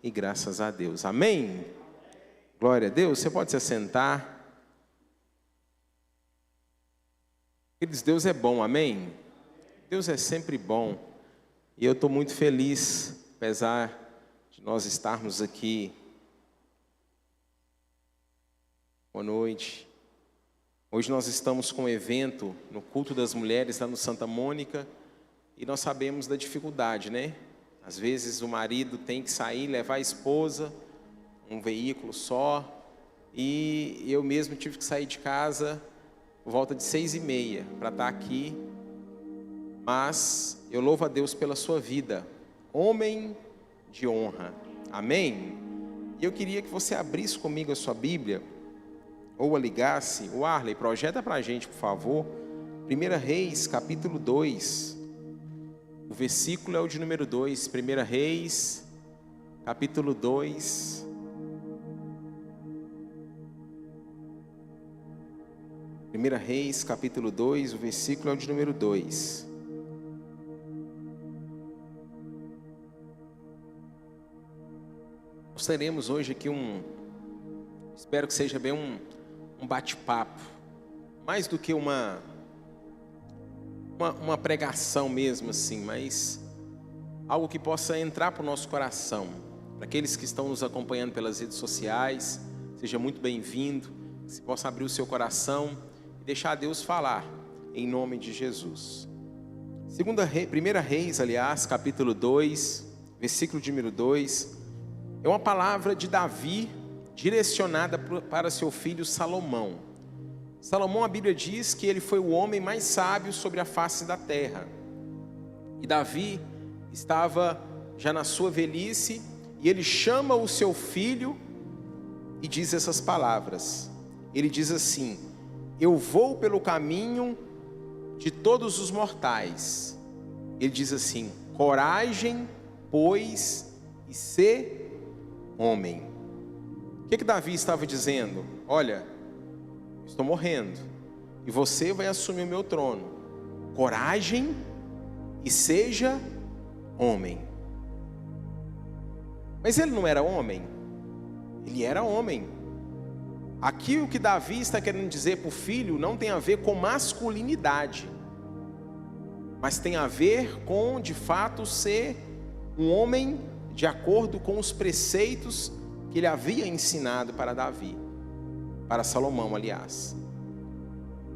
e graças a Deus. Amém? Glória a Deus. Você pode se assentar. Queridos, Deus é bom, amém? Deus é sempre bom. E eu estou muito feliz, apesar de nós estarmos aqui. Boa noite. Hoje nós estamos com um evento no culto das mulheres lá no Santa Mônica. E nós sabemos da dificuldade, né? Às vezes o marido tem que sair, levar a esposa, um veículo só. E eu mesmo tive que sair de casa por volta de 6h30 para estar aqui. Mas eu louvo a Deus pela sua vida, homem de honra. Amém? E eu queria que você abrisse comigo a sua Bíblia, ou a ligasse. O Arley, projeta para a gente, por favor. 1 Reis, capítulo 2. O versículo é o de número 2. 1 Reis, capítulo 2. Reis, capítulo 2, o versículo é o de número 2. Nós teremos hoje aqui espero que seja bem um bate-papo, mais do que uma pregação mesmo assim, mas algo que possa entrar para o nosso coração. Para aqueles que estão nos acompanhando pelas redes sociais, seja muito bem-vindo, que você possa abrir o seu coração e deixar Deus falar, em nome de Jesus. 1 Reis, aliás, capítulo 2, versículo de número 2, é uma palavra de Davi, direcionada para seu filho Salomão. Salomão, a Bíblia diz que ele foi o homem mais sábio sobre a face da terra. E Davi estava já na sua velhice, e ele chama o seu filho e diz essas palavras. Ele diz assim: eu vou pelo caminho de todos os mortais. Ele diz assim: coragem, pois, e sê homem. O que Davi estava dizendo? Olha, estou morrendo, e você vai assumir o meu trono. Coragem e seja homem. Mas ele não era homem? Ele era homem. Aqui o que Davi está querendo dizer para o filho não tem a ver com masculinidade, mas tem a ver com, de fato, ser um homem de acordo com os preceitos que ele havia ensinado para Davi, para Salomão, aliás.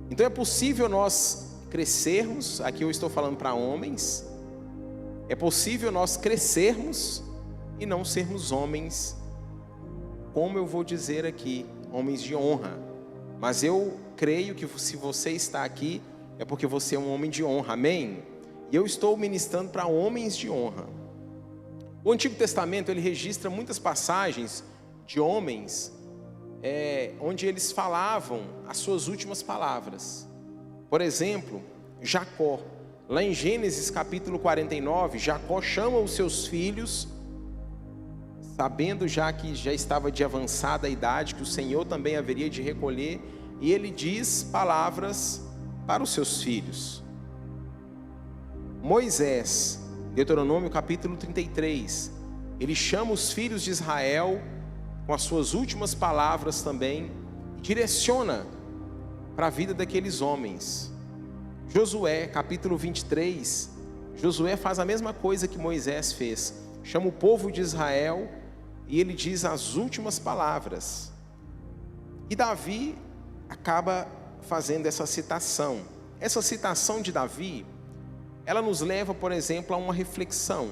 Então é possível nós crescermos, aqui eu estou falando para homens, é possível nós crescermos e não sermos homens, como eu vou dizer aqui, homens de honra. Mas eu creio que se você está aqui, é porque você é um homem de honra, amém? E eu estou ministrando para homens de honra. O Antigo Testamento, ele registra muitas passagens de homens, onde eles falavam as suas últimas palavras. Por exemplo, Jacó. Lá em Gênesis capítulo 49, Jacó chama os seus filhos, sabendo já que já estava de avançada idade, que o Senhor também haveria de recolher, e ele diz palavras para os seus filhos. Moisés, Deuteronômio capítulo 33, ele chama os filhos de Israel com as suas últimas palavras também, e direciona para a vida daqueles homens. Josué capítulo 23, Josué faz a mesma coisa que Moisés fez, chama o povo de Israel e ele diz as últimas palavras. E Davi acaba fazendo essa citação. Essa citação de Davi, ela nos leva, por exemplo, a uma reflexão.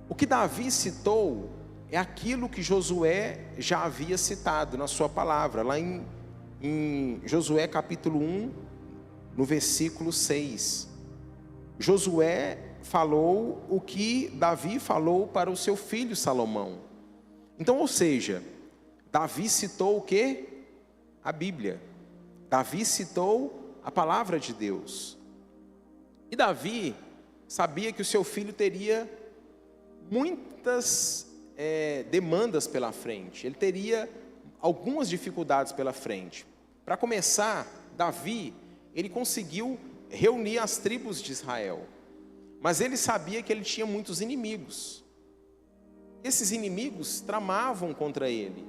O que Davi citou é aquilo que Josué já havia citado na sua palavra, lá em Josué capítulo 1, no versículo 6. Josué falou o que Davi falou para o seu filho Salomão. Então, ou seja, Davi citou o quê? A Bíblia. Davi citou a palavra de Deus. E Davi sabia que o seu filho teria muitas demandas pela frente. Ele teria algumas dificuldades pela frente. Para começar, Davi, ele conseguiu reunir as tribos de Israel. Mas ele sabia que ele tinha muitos inimigos. Esses inimigos tramavam contra ele,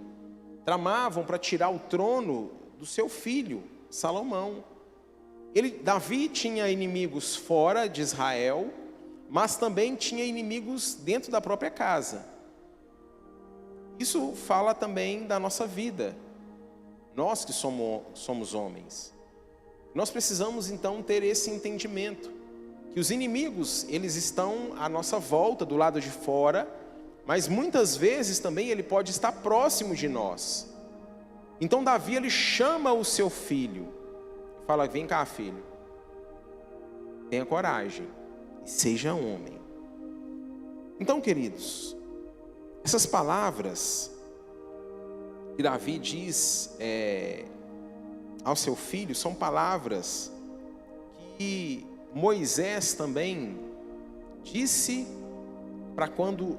tramavam para tirar o trono do seu filho, Salomão. Davi tinha inimigos fora de Israel, mas também tinha inimigos dentro da própria casa. Isso fala também da nossa vida, nós que somos homens. Nós precisamos então ter esse entendimento, que os inimigos, eles estão à nossa volta, do lado de fora, mas muitas vezes também ele pode estar próximo de nós. Então Davi, ele chama o seu filho, fala: vem cá, filho, tenha coragem e seja homem. Então, queridos, essas palavras que Davi diz ao seu filho são palavras que Moisés também disse para quando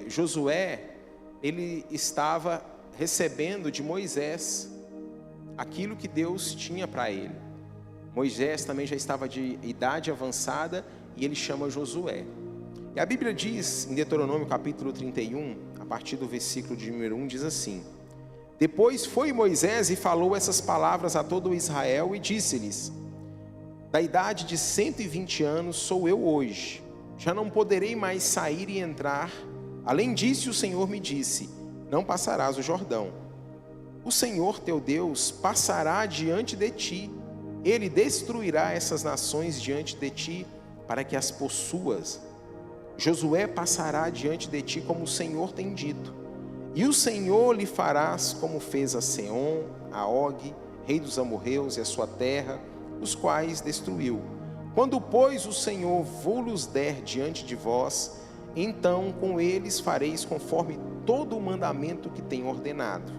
Josué, ele estava recebendo de Moisés aquilo que Deus tinha para ele. Moisés também já estava de idade avançada e ele chama Josué. E a Bíblia diz em Deuteronômio capítulo 31, a partir do versículo de número 1, diz assim: depois foi Moisés e falou essas palavras a todo Israel e disse-lhes: da idade de 120 anos sou eu hoje, já não poderei mais sair e entrar. Além disso, o Senhor me disse: não passarás o Jordão. O Senhor teu Deus passará diante de ti, ele destruirá essas nações diante de ti, para que as possuas. Josué passará diante de ti como o Senhor tem dito, e o Senhor lhe farás como fez a Seom, a Og, rei dos amorreus, e a sua terra, os quais destruiu. Quando, pois, o Senhor vos der diante de vós, então com eles fareis conforme todo o mandamento que tenho ordenado.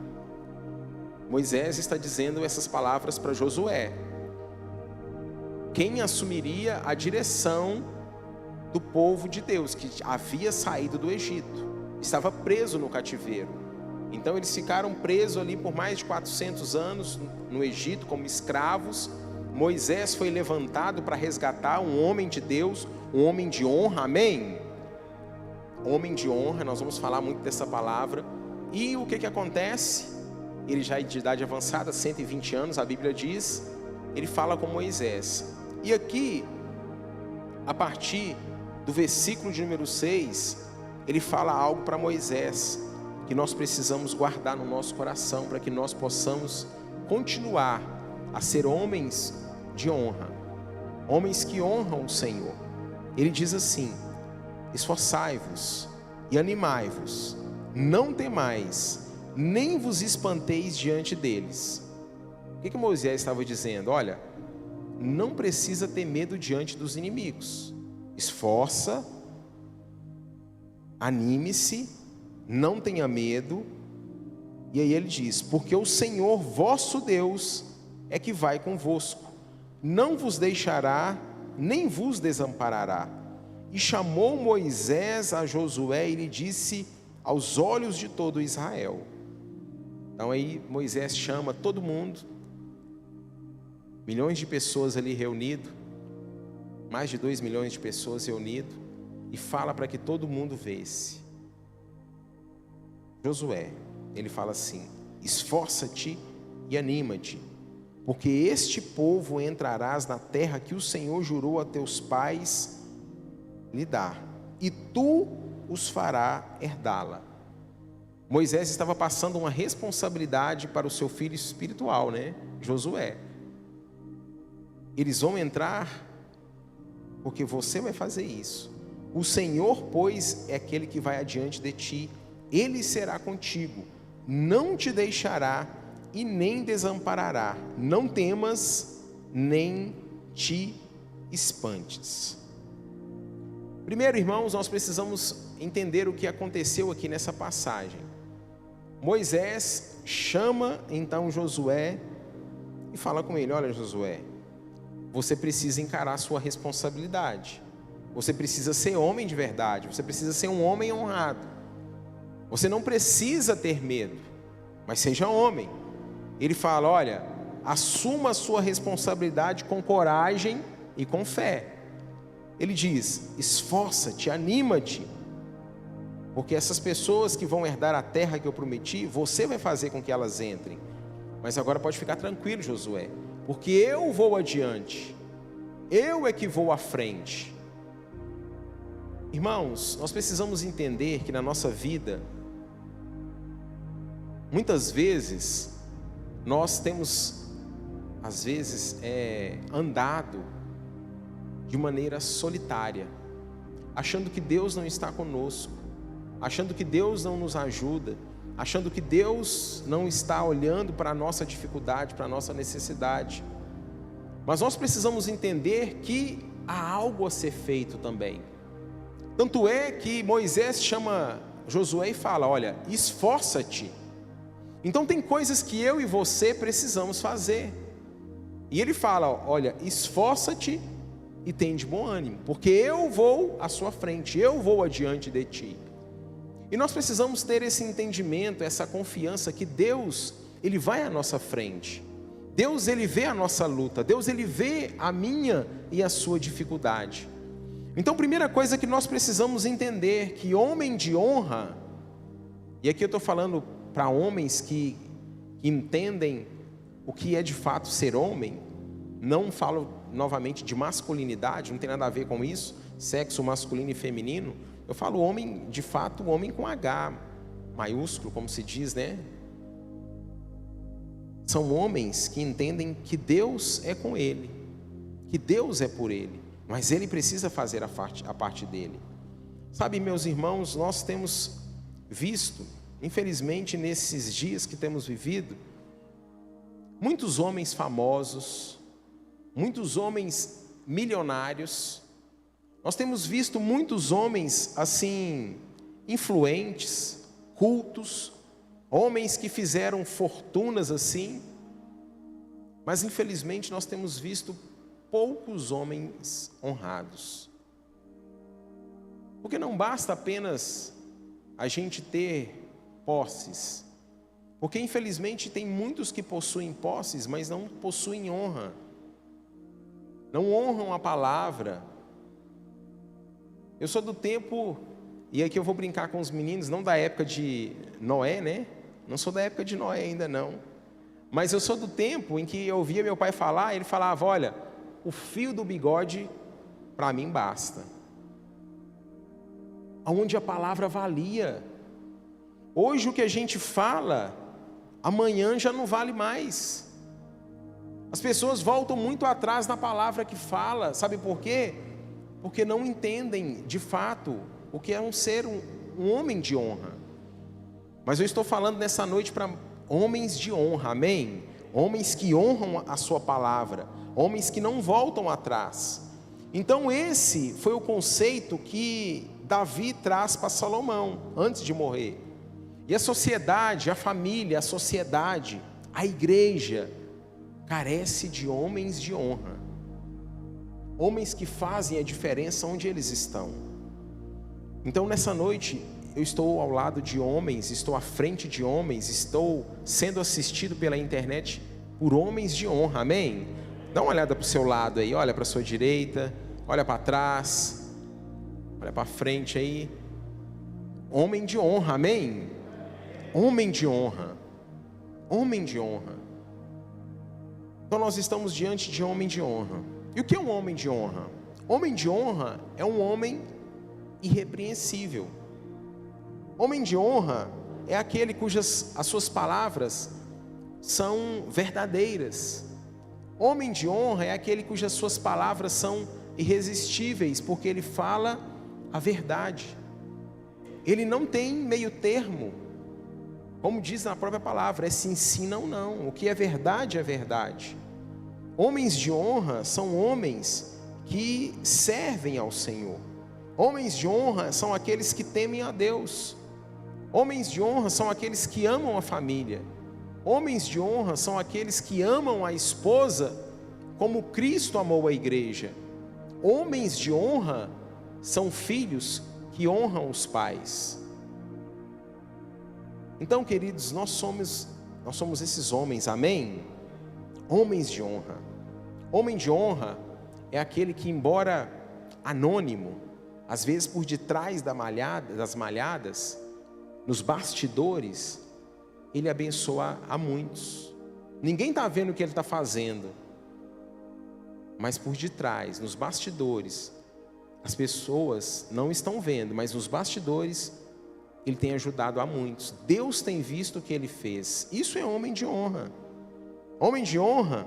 Moisés está dizendo essas palavras para Josué, quem assumiria a direção do povo de Deus, que havia saído do Egito, estava preso no cativeiro. Então eles ficaram presos ali por mais de 400 anos no Egito como escravos. Moisés foi levantado para resgatar um homem de Deus, um homem de honra, amém? Homem de honra, nós vamos falar muito dessa palavra. E o que acontece? Ele já é de idade avançada, 120 anos, a Bíblia diz, ele fala com Moisés. E aqui, a partir do versículo de número 6, ele fala algo para Moisés, que nós precisamos guardar no nosso coração, para que nós possamos continuar a ser homens de honra, homens que honram o Senhor. Ele diz assim: esforçai-vos e animai-vos, não temais, nem vos espanteis diante deles. O que Moisés estava dizendo? Olha, não precisa ter medo diante dos inimigos. Esforça, anime-se, não tenha medo. E aí ele diz: porque o Senhor vosso Deus é que vai convosco, não vos deixará, nem vos desamparará. E chamou Moisés a Josué e lhe disse aos olhos de todo Israel. Então aí Moisés chama todo mundo, milhões de pessoas ali reunidas, mais de 2 milhões de pessoas reunidas, e fala para que todo mundo vesse. Josué, ele fala assim: esforça-te e anima-te, porque este povo entrarás na terra que o Senhor jurou a teus pais lhe dar, e tu os fará herdá-la. Moisés estava passando uma responsabilidade para o seu filho espiritual, Josué. Eles vão entrar porque você vai fazer isso. O Senhor, pois, é aquele que vai adiante de ti, ele será contigo, não te deixará e nem desamparará. Não temas, nem te espantes. Primeiro, irmãos, nós precisamos entender o que aconteceu aqui nessa passagem. Moisés chama então Josué e fala com ele: olha, Josué, você precisa encarar a sua responsabilidade. Você precisa ser homem de verdade. Você precisa ser um homem honrado. Você não precisa ter medo, mas seja homem. Ele fala: olha, assuma a sua responsabilidade com coragem e com fé. Ele diz: esforça-te, anima-te. Porque essas pessoas que vão herdar a terra que eu prometi, você vai fazer com que elas entrem. Mas agora pode ficar tranquilo, Josué, porque eu vou adiante, eu é que vou à frente. Irmãos, nós precisamos entender que na nossa vida, muitas vezes, nós temos, às vezes, andado de maneira solitária, achando que Deus não está conosco, achando que Deus não nos ajuda, achando que Deus não está olhando para a nossa dificuldade, para a nossa necessidade. Mas nós precisamos entender que há algo a ser feito também. Tanto é que Moisés chama Josué e fala: olha, esforça-te. Então tem coisas que eu e você precisamos fazer. E ele fala: olha, esforça-te e tem de bom ânimo, porque eu vou à sua frente, eu vou adiante de ti. E nós precisamos ter esse entendimento, essa confiança que Deus, Ele vai à nossa frente. Deus, Ele vê a nossa luta, Deus, Ele vê a minha e a sua dificuldade. Então, primeira coisa que nós precisamos entender, que homem de honra, e aqui eu estou falando para homens que entendem o que é de fato ser homem, não falo novamente de masculinidade, não tem nada a ver com isso, sexo masculino e feminino, eu falo homem, de fato, homem com H maiúsculo, como se diz, né? São homens que entendem que Deus é com ele, que Deus é por ele, mas ele precisa fazer a parte dele. Sabe, meus irmãos, nós temos visto, infelizmente, nesses dias que temos vivido, muitos homens famosos, muitos homens milionários. Nós temos visto muitos homens assim, influentes, cultos, homens que fizeram fortunas assim, mas infelizmente nós temos visto poucos homens honrados. Porque não basta apenas a gente ter posses, porque infelizmente tem muitos que possuem posses, mas não possuem honra, não honram a palavra. Eu sou do tempo, e aqui eu vou brincar com os meninos, não da época de Noé, né? Não sou da época de Noé ainda não. Mas eu sou do tempo em que eu ouvia meu pai falar, ele falava: olha, o fio do bigode para mim basta. Onde a palavra valia. Hoje o que a gente fala, amanhã já não vale mais. As pessoas voltam muito atrás na palavra que fala, sabe por quê? Porque não entendem de fato o que é um homem de honra. Mas eu estou falando nessa noite para homens de honra, amém? Homens que honram a sua palavra, homens que não voltam atrás. Então esse foi o conceito que Davi traz para Salomão, antes de morrer. E a sociedade, a família, a sociedade, a igreja, carece de homens de honra. Homens que fazem a diferença onde eles estão. Então nessa noite eu estou ao lado de homens, estou à frente de homens, estou sendo assistido pela internet por homens de honra, amém? Dá uma olhada para o seu lado aí, olha para a sua direita, olha para trás, olha para frente aí. Homem de honra, amém? Homem de honra, homem de honra. Então nós estamos diante de homem de honra. E o que é um homem de honra? Homem de honra é um homem irrepreensível. Homem de honra é aquele cujas as suas palavras são verdadeiras. Homem de honra é aquele cujas suas palavras são irresistíveis, porque ele fala a verdade. Ele não tem meio termo. Como diz na própria palavra, é sim, sim, não, não. O que é verdade é verdade. Homens de honra são homens que servem ao Senhor. Homens de honra são aqueles que temem a Deus. Homens de honra são aqueles que amam a família. Homens de honra são aqueles que amam a esposa como Cristo amou a igreja. Homens de honra são filhos que honram os pais. Então, queridos, nós somos esses homens, amém? Homens de honra. Homem de honra é aquele que, embora anônimo, às vezes por detrás das malhadas, nos bastidores, ele abençoa a muitos. Ninguém está vendo o que ele está fazendo, mas por detrás, nos bastidores, as pessoas não estão vendo, mas nos bastidores, ele tem ajudado a muitos. Deus tem visto o que ele fez. Isso é homem de honra. Homem de honra,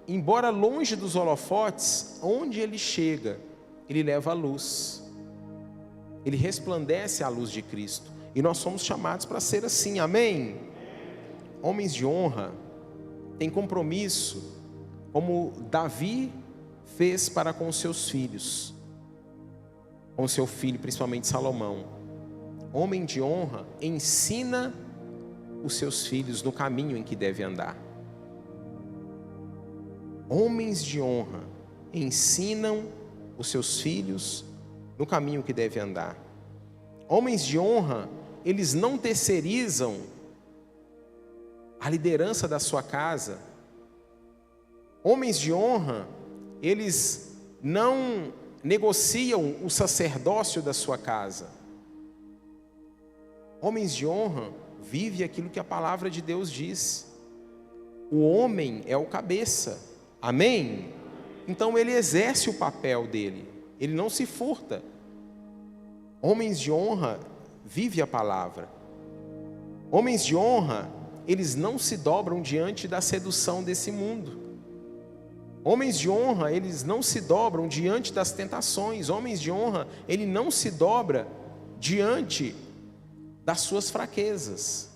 embora longe dos holofotes, onde ele chega, ele leva a luz. Ele resplandece a luz de Cristo. E nós somos chamados para ser assim, amém? Homens de honra têm compromisso, como Davi fez para com os seus filhos, com o seu filho, principalmente Salomão. Homem de honra ensina os seus filhos no caminho em que deve andar. Homens de honra ensinam os seus filhos no caminho que deve andar. Homens de honra, eles não terceirizam a liderança da sua casa. Homens de honra, eles não negociam o sacerdócio da sua casa. Homens de honra vivem aquilo que a palavra de Deus diz. O homem é o cabeça, amém? Então ele exerce o papel dele, ele não se furta. Homens de honra vivem a palavra. Homens de honra, eles não se dobram diante da sedução desse mundo. Homens de honra, eles não se dobram diante das tentações. Homens de honra, ele não se dobra diante das suas fraquezas.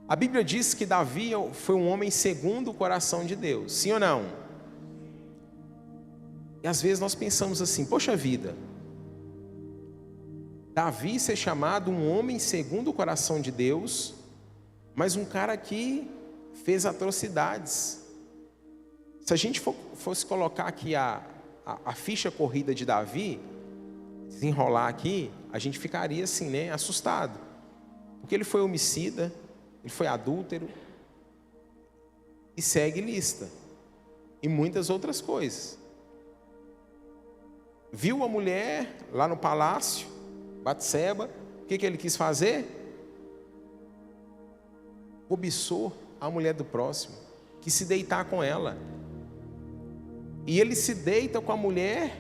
A Bíblia diz que Davi foi um homem segundo o coração de Deus, sim ou não? E às vezes nós pensamos assim, poxa vida, Davi ser chamado um homem segundo o coração de Deus, mas um cara que fez atrocidades. Se a gente fosse colocar aqui a ficha corrida de Davi, desenrolar aqui, a gente ficaria assim, né, assustado. Porque ele foi homicida, ele foi adúltero, e segue lista, e muitas outras coisas. Viu a mulher lá no palácio, Batseba, o que ele quis fazer? Cobiçou a mulher do próximo, quis se deitar com ela. E ele se deita com a mulher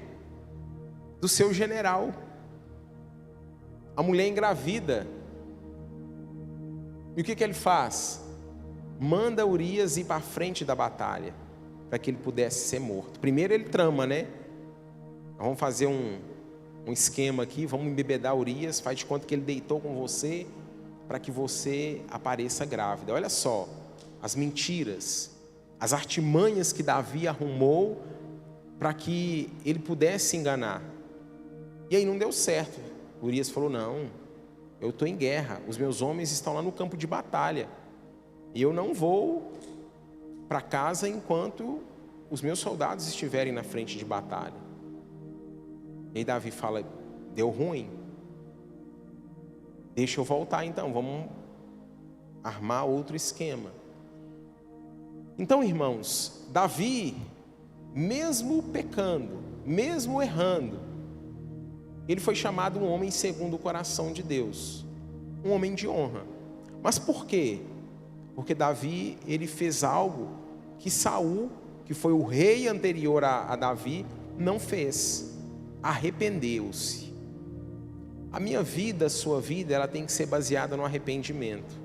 do seu general. A mulher engravida. E o que ele faz? Manda Urias ir para a frente da batalha, para que ele pudesse ser morto. Primeiro ele trama, né? Vamos fazer um esquema aqui, vamos embebedar Urias, faz de conta que ele deitou com você, para que você apareça grávida. Olha só, as mentiras, as artimanhas que Davi arrumou para que ele pudesse enganar. E aí não deu certo. Urias falou, não, eu estou em guerra, os meus homens estão lá no campo de batalha, e eu não vou para casa enquanto os meus soldados estiverem na frente de batalha. E aí Davi fala, deu ruim, deixa eu voltar então, vamos armar outro esquema. Então, irmãos, Davi, mesmo pecando, mesmo errando, ele foi chamado um homem segundo o coração de Deus, um homem de honra. Mas por quê? Porque Davi, ele fez algo que Saul, que foi o rei anterior a Davi, não fez. Arrependeu-se. A minha vida, a sua vida, ela tem que ser baseada no arrependimento.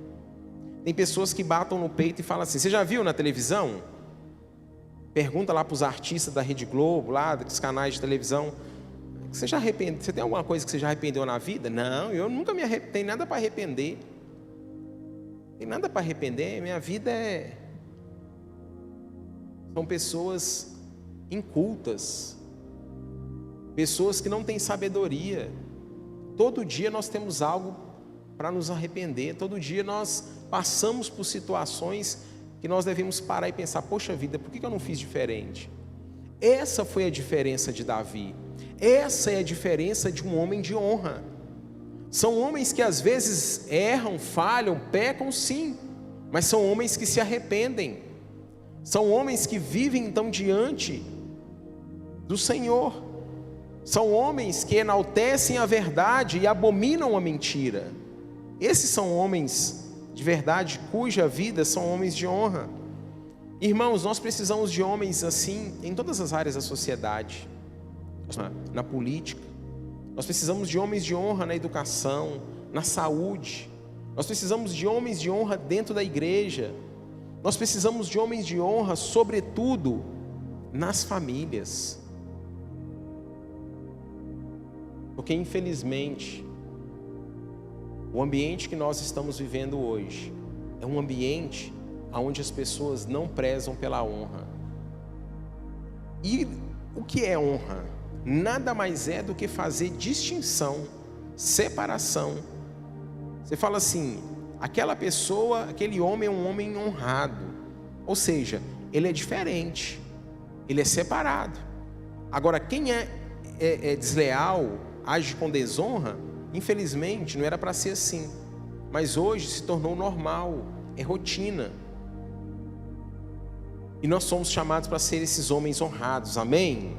Tem pessoas que batem no peito e falam assim, você já viu na televisão? Pergunta lá para os artistas da Rede Globo, lá dos canais de televisão, você já arrependeu? Você tem alguma coisa que você já arrependeu na vida? Não, eu nunca me arrependo, tem nada para arrepender. Tem nada para arrepender, minha vida são pessoas incultas, pessoas que não têm sabedoria. Todo dia nós temos algo para nos arrepender, todo dia nós passamos por situações que nós devemos parar e pensar, poxa vida, por que eu não fiz diferente? Essa foi a diferença de Davi, essa é a diferença de um homem de honra. São homens que às vezes erram, falham, pecam sim, mas são homens que se arrependem, são homens que vivem então diante do Senhor. São homens que enaltecem a verdade e abominam a mentira. Esses são homens de verdade, cuja vida são homens de honra. Irmãos, nós precisamos de homens assim em todas as áreas da sociedade. Na política, nós precisamos de homens de honra na educação, na saúde. Nós precisamos de homens de honra dentro da igreja. Nós precisamos de homens de honra, sobretudo, nas famílias. Porque, infelizmente, o ambiente que nós estamos vivendo hoje é um ambiente onde as pessoas não prezam pela honra. E o que é honra? Nada mais é do que fazer distinção, separação. Você fala assim, aquela pessoa, aquele homem é um homem honrado. Ou seja, ele é diferente, ele é separado. Agora, quem é desleal, age com desonra, infelizmente não era para ser assim. Mas hoje se tornou normal, é rotina. E nós somos chamados para ser esses homens honrados, amém?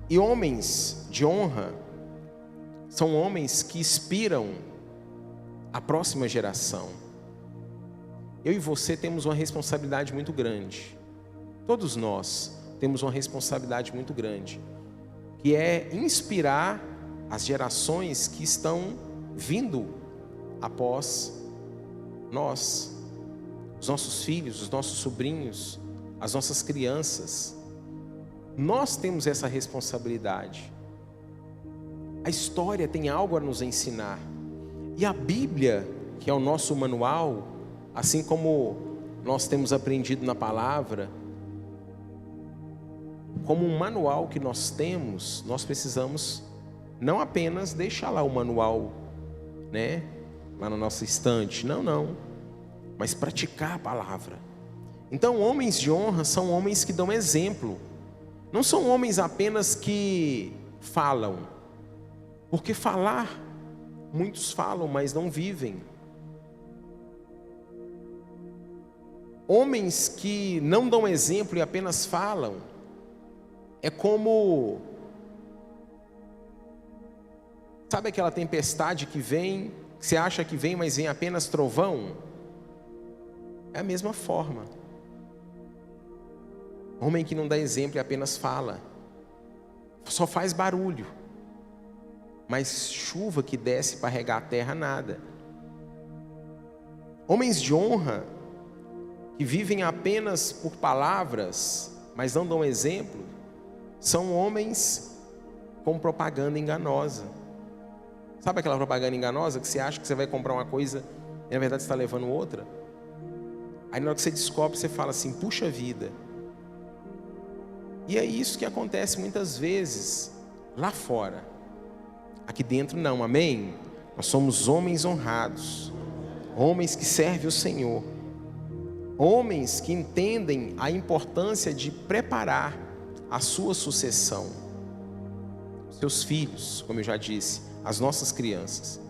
E homens de honra são homens que inspiram a próxima geração. Eu e você temos uma responsabilidade muito grande. Todos nós temos uma responsabilidade muito grande, que é inspirar as gerações que estão vindo após nós, os nossos filhos, os nossos sobrinhos, as nossas crianças. Nós temos essa responsabilidade. A história tem algo a nos ensinar. E a Bíblia, que é o nosso manual, assim como nós temos aprendido na palavra, como um manual que nós temos, nós precisamos não apenas deixar lá o manual, né, lá na nossa estante, não, mas praticar a palavra. Então, homens de honra são homens que dão exemplo. Não são homens apenas que falam, porque falar, muitos falam, mas não vivem. Homens que não dão exemplo e apenas falam, é como, sabe aquela tempestade que vem, que você acha que vem, mas vem apenas trovão? É a mesma forma. Homem que não dá exemplo e apenas fala, só faz barulho, mas chuva que desce para regar a terra, nada. Homens de honra, que vivem apenas por palavras, mas não dão exemplo, são homens com propaganda enganosa. Sabe aquela propaganda enganosa que você acha que você vai comprar uma coisa e na verdade você está levando outra? Aí na hora que você descobre, você fala assim, puxa vida. E é isso que acontece muitas vezes lá fora. Aqui dentro não, amém? Nós somos homens honrados, homens que servem o Senhor, homens que entendem a importância de preparar a sua sucessão, seus filhos, como eu já disse, as nossas crianças.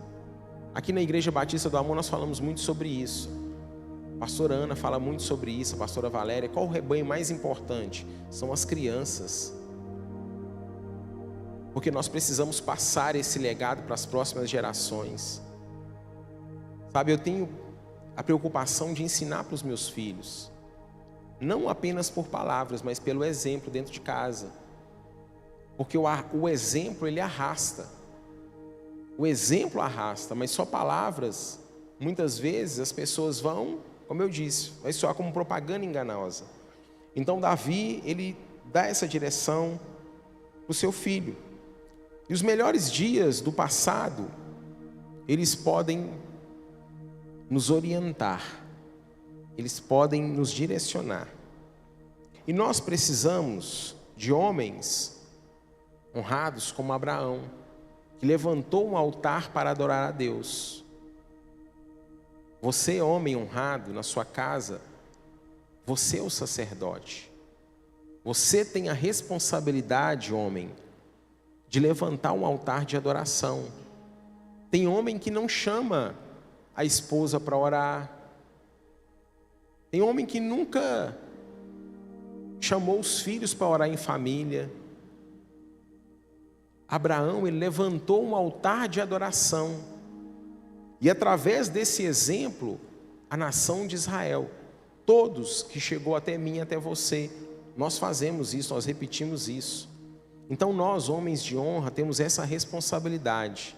Aqui na Igreja Batista do Amor nós falamos muito sobre isso. A pastora Ana fala muito sobre isso, a pastora Valéria. Qual o rebanho mais importante? São as crianças. Porque nós precisamos passar esse legado para as próximas gerações. Sabe, eu tenho a preocupação de ensinar para os meus filhos, não apenas por palavras, mas pelo exemplo dentro de casa. Porque o exemplo, ele arrasta. O exemplo arrasta, mas só palavras, muitas vezes as pessoas vão, como eu disse, vai soar como propaganda enganosa. Então Davi, ele dá essa direção para o seu filho. E os melhores dias do passado, eles podem nos orientar, eles podem nos direcionar. E nós precisamos de homens honrados como Abraão, que levantou um altar para adorar a Deus. Você, homem honrado na sua casa, você é o sacerdote. Você tem a responsabilidade, homem, de levantar um altar de adoração. Tem homem que não chama a esposa para orar. Tem homem que nunca chamou os filhos para orar em família. Abraão, ele levantou um altar de adoração. E através desse exemplo, a nação de Israel, todos que chegou até mim, até você, nós fazemos isso, nós repetimos isso. Então nós, homens de honra, temos essa responsabilidade.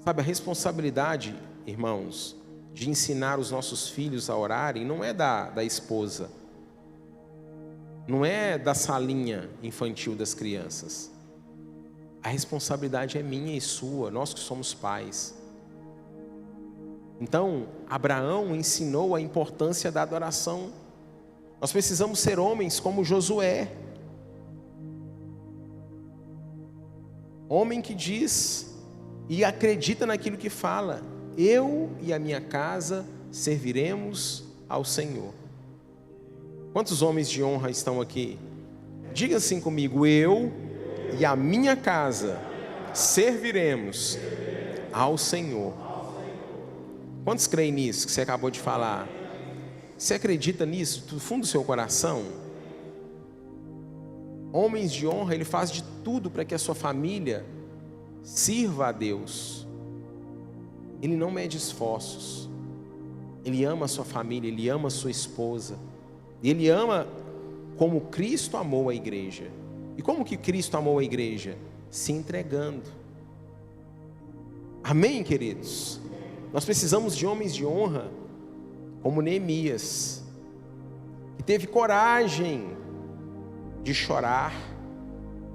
Sabe, a responsabilidade, irmãos, de ensinar os nossos filhos a orarem, não é da esposa, não é da salinha infantil das crianças. A responsabilidade é minha e sua, nós que somos pais. Então, Abraão ensinou a importância da adoração. Nós precisamos ser homens como Josué. Homem que diz e acredita naquilo que fala: eu e a minha casa serviremos ao Senhor. Quantos homens de honra estão aqui? Diga assim comigo: eu e a minha casa serviremos ao Senhor. Quantos creem nisso que você acabou de falar? Você acredita nisso do fundo do seu coração? Homens de honra, ele faz de tudo para que a sua família sirva a Deus. Ele não mede esforços. Ele ama a sua família, ele ama a sua esposa. E ele ama como Cristo amou a igreja. E como que Cristo amou a igreja? Se entregando. Amém, queridos? Nós precisamos de homens de honra como Neemias, que teve coragem de chorar,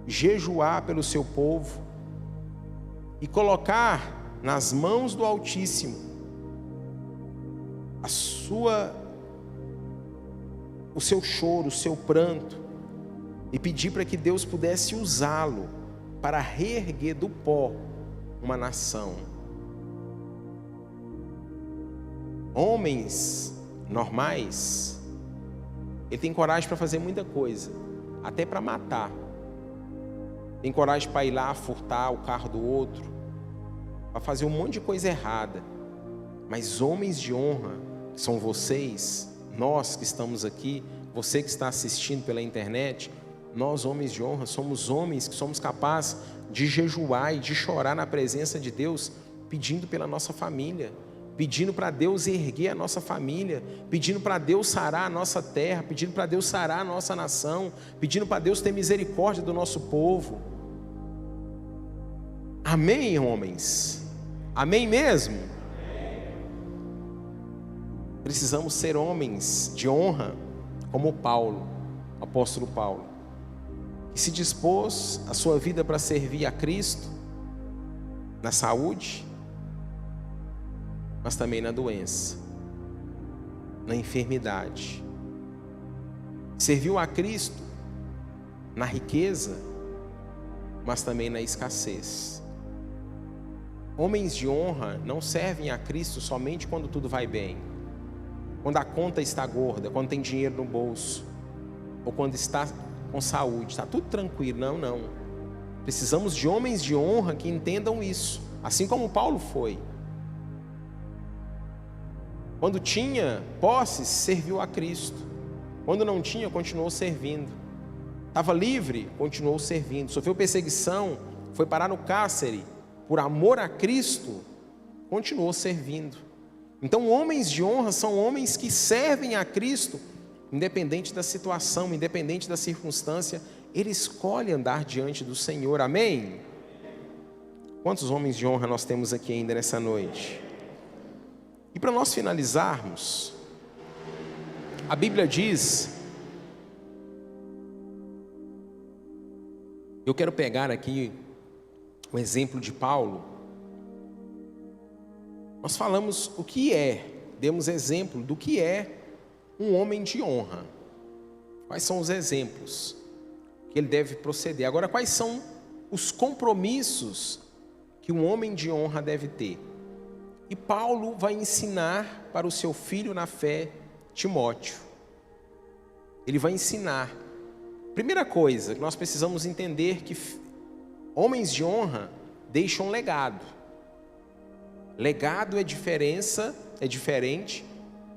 jejuar pelo seu povo e colocar nas mãos do Altíssimo o seu choro, o seu pranto, e pedir para que Deus pudesse usá-lo para reerguer do pó uma nação. Homens normais, ele tem coragem para fazer muita coisa, até para matar. Tem coragem para ir lá furtar o carro do outro, para fazer um monte de coisa errada. Mas homens de honra são vocês, nós que estamos aqui, você que está assistindo pela internet. Nós, homens de honra, somos homens que somos capazes de jejuar e de chorar na presença de Deus, pedindo pela nossa família, pedindo para Deus erguer a nossa família, pedindo para Deus sarar a nossa terra, pedindo para Deus sarar a nossa nação, pedindo para Deus ter misericórdia do nosso povo. Amém, homens? Amém mesmo? Precisamos ser homens de honra como Paulo, o apóstolo Paulo, que se dispôs a sua vida para servir a Cristo na saúde, mas também na doença, na enfermidade. Serviu a Cristo na riqueza, mas também na escassez. Homens de honra não servem a Cristo somente quando tudo vai bem, quando a conta está gorda, quando tem dinheiro no bolso, ou quando está com saúde, está tudo tranquilo. Não. Precisamos de homens de honra que entendam isso, assim como Paulo foi. Quando tinha posses, serviu a Cristo. Quando não tinha, continuou servindo. Estava livre, continuou servindo. Sofreu perseguição, foi parar no cárcere. Por amor a Cristo, continuou servindo. Então, homens de honra são homens que servem a Cristo, independente da situação, independente da circunstância. Ele escolhe andar diante do Senhor. Amém? Quantos homens de honra nós temos aqui ainda nessa noite? E para nós finalizarmos, a Bíblia diz, eu quero pegar aqui o exemplo de Paulo. Nós falamos o que é, demos exemplo do que é um homem de honra. Quais são os exemplos que ele deve proceder? Agora, quais são os compromissos que um homem de honra deve ter? E Paulo vai ensinar para o seu filho na fé, Timóteo. Ele vai ensinar. Primeira coisa que nós precisamos entender, que homens de honra deixam legado. Legado é diferente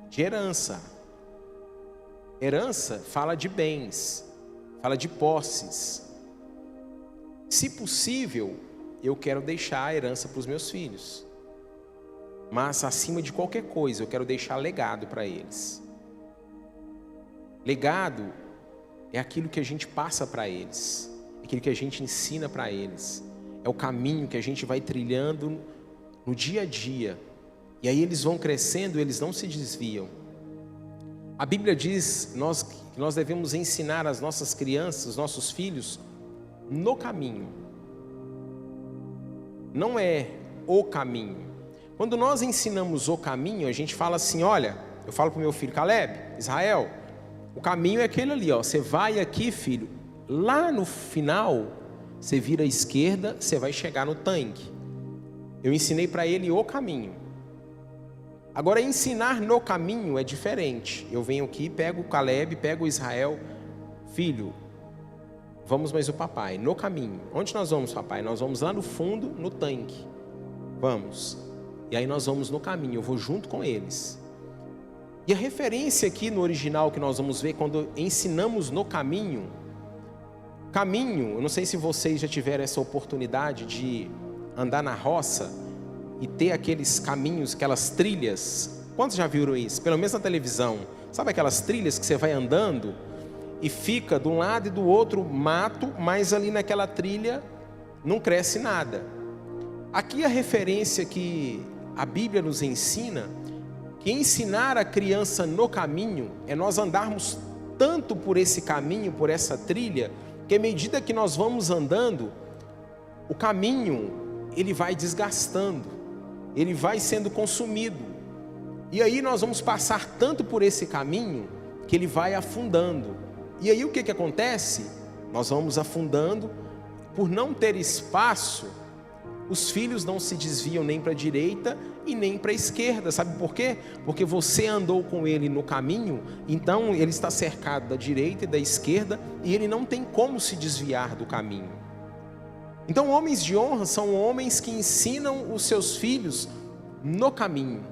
de herança. Herança fala de bens, fala de posses. se possível, eu quero deixar a herança para os meus filhos. Mas acima de qualquer coisa, eu quero deixar legado para eles. Legado é aquilo que a gente passa para eles, é aquilo que a gente ensina para eles, é o caminho que a gente vai trilhando no dia a dia. E aí eles vão crescendo, eles não se desviam. A Bíblia diz que nós devemos ensinar as nossas crianças, os nossos filhos, no caminho. Não é o caminho. Quando nós ensinamos o caminho, a gente fala assim, olha, eu falo para o meu filho, Caleb, Israel, o caminho é aquele ali, ó, você vai aqui, filho, lá no final, você vira à esquerda, você vai chegar no tanque. Eu ensinei para ele o caminho. Agora, ensinar no caminho é diferente. Eu venho aqui, pego o Caleb, pego o Israel, filho, vamos mais o papai, no caminho. Onde nós vamos, papai? Nós vamos lá no fundo, no tanque. Vamos. E aí nós vamos no caminho, eu vou junto com eles. E a referência aqui no original que nós vamos ver quando ensinamos no caminho, eu não sei se vocês já tiveram essa oportunidade de andar na roça e ter aqueles caminhos, aquelas trilhas. Quantos já viram isso? Pelo menos na televisão. Sabe aquelas trilhas que você vai andando e fica de um lado e do outro mato, mas ali naquela trilha não cresce nada. Aqui a referência que a Bíblia nos ensina, que ensinar a criança no caminho é nós andarmos tanto por esse caminho, por essa trilha, que à medida que nós vamos andando, o caminho ele vai desgastando, ele vai sendo consumido. E aí nós vamos passar tanto por esse caminho que ele vai afundando. E aí o que acontece? Nós vamos afundando, por não ter espaço, os filhos não se desviam nem para a direita e nem para a esquerda. Sabe por quê? Porque você andou com ele no caminho, então ele está cercado da direita e da esquerda e ele não tem como se desviar do caminho. Então homens de honra são homens que ensinam os seus filhos no caminho.